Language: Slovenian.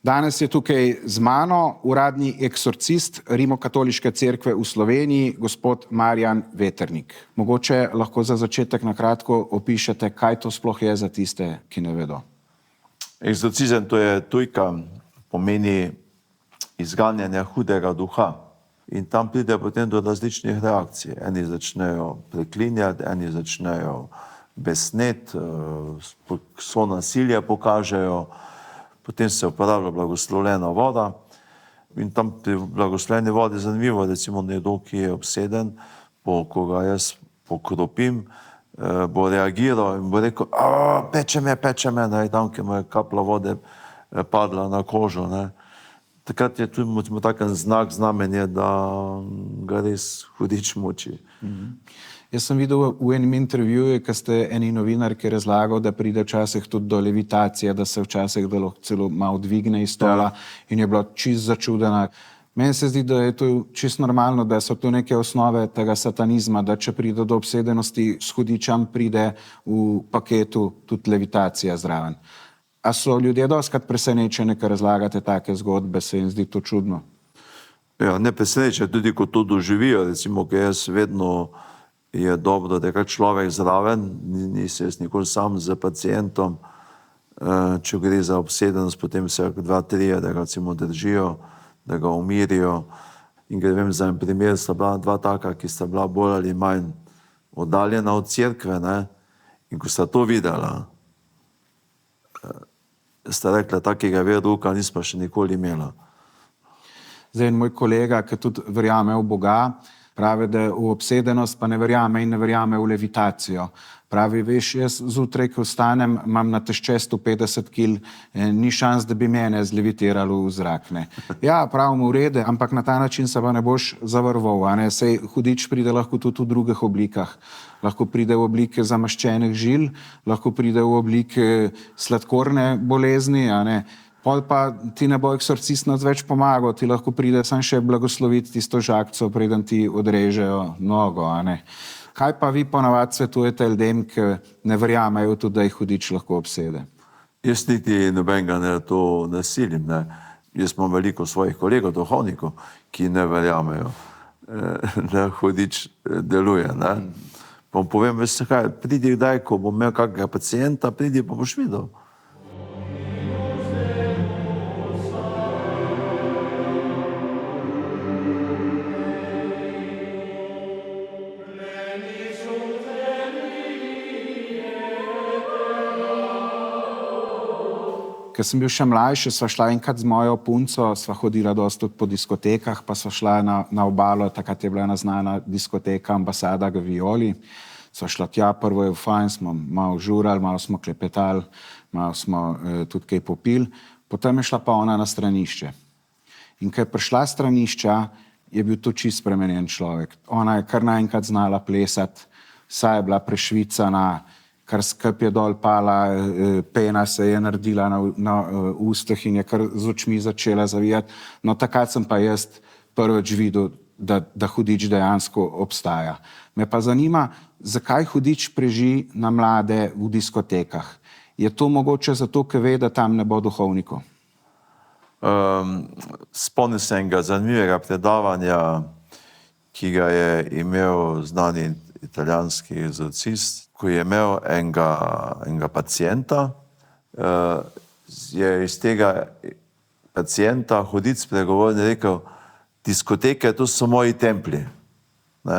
Danes je tukaj z mano uradni eksorcist Rimokatoliške cerkve v Sloveniji, gospod Marjan Veternik. Mogoče lahko za začetek na kratko opišete, kaj to sploh je za tiste, ki ne vedo. Eksorcizem to je tujka, pomeni izganjanje hudega duha. In tam pride potem do različnih reakcij. Eni začnejo preklinjati, eni začnejo besneti, so nasilje pokažejo, potem se uporablja blagoslovljena voda in tam pri blagoslovljeni vodi je zanimivo, recimo nekdo, ki je obseden, ko ga jaz pokropim, bo reagiral in bo rekel, peče me, tam, ki mu je kapla vode padla na kožo. Ne. Takrat je tudi taken znak, znamenje, da ga res hudič muči. Jaz sem videl v enem intervjuju, ko ste eni novinarki razlagal, da pride včasih tudi do levitacije, da se včasih da lahko celo malo dvigne iz stola in je bila čisto začudena. Meni se zdi, da je to čisto normalno, da so tu neke osnove tega satanizma, da če pride do obsedenosti s hudičem, pride v paketu tudi levitacija zraven. A so ljudje dostikrat presenečeni, ko razlagate take zgodbe, se jim zdi to čudno? Ja, ne presenečeni, tudi ko to doživijo, recimo, ker jaz vedno je dobro, da je kak človek zraven, nisi jaz nikoli sam z pacientom, če gre za obsedenost, potem se 2-3, da ga recimo držijo, da ga umirijo. In ker vem za en primer, sta bila 2 taka, ki sta bila bolj ali manj oddaljena od cerkve, ne? In ko sta to videla, sta rekla, takega verouka nismo še nikoli imela. Zdaj, moj kolega, ki tudi verjame v Boga, pravi, da v obsedenost pa ne verjame in ne verjame v levitacijo. Pravi, veš, jaz zjutraj, ko vstanem, imam na težčestu 50 kil, ni šans, da bi mene zlevitiralo v zrak. Ne. Ja, pravim, v redu, ampak na ta način se pa ne boš zavaroval. Ne. Sej hudič pride lahko tudi v drugih oblikah. Lahko pride v oblike zamaščenih žil, lahko pride v oblike sladkorne bolezni, a ne. Pol pa ti ne bo eksorcist nas več pomagal, ti lahko pride sam še blagosloviti tisto žagco, preden ti odrežejo nogo, a ne. Kaj pa vi ponavadi svetujete ljudem, ki ne verjamejo tudi, da jih hudič lahko obsede? Jaz niti nobenega ne to nasilim, ne. Jaz imam veliko svojih kolegov, duhovnikov, ki ne verjamejo, da hudič deluje, ne. Pa povem, veš kaj, pridi kdaj, ko bom imel kakega pacienta, pridi pa boš videl. Ker sem bil še mlajši, sva šla enkrat z mojo punco, sva hodila dosti po diskotekah, pa sva šla na obalo, takrat je bila ena znana diskoteka Ambasada Gavioli. Sva šla tja, prvo je fajn, smo malo žurali, malo smo klepetali, malo smo tudi kaj popili, potem je šla pa ona na stranišče. In ko je prišla s stranišča, je bil to čisto spremenjen človek. Ona je kar naenkrat znala plesati, vsa je bila prešvicana, kar skup je dol pala, pena se je naredila na ustih in je kar z očmi začela zavijati. No, takrat sem pa jaz prvič videl, da hudič dejansko obstaja. Me pa zanima, zakaj hudič preži na mlade v diskotekah. Je to mogoče zato, ker ve, da tam ne bo duhovnikov? Spomnim se enega zanimivega predavanja, ki ga je imel znani italijanski eksorcist, ko je imel enega pacienta, je iz tega pacienta hudič spregovoril in rekel, diskoteke, to so moji templji. Ne?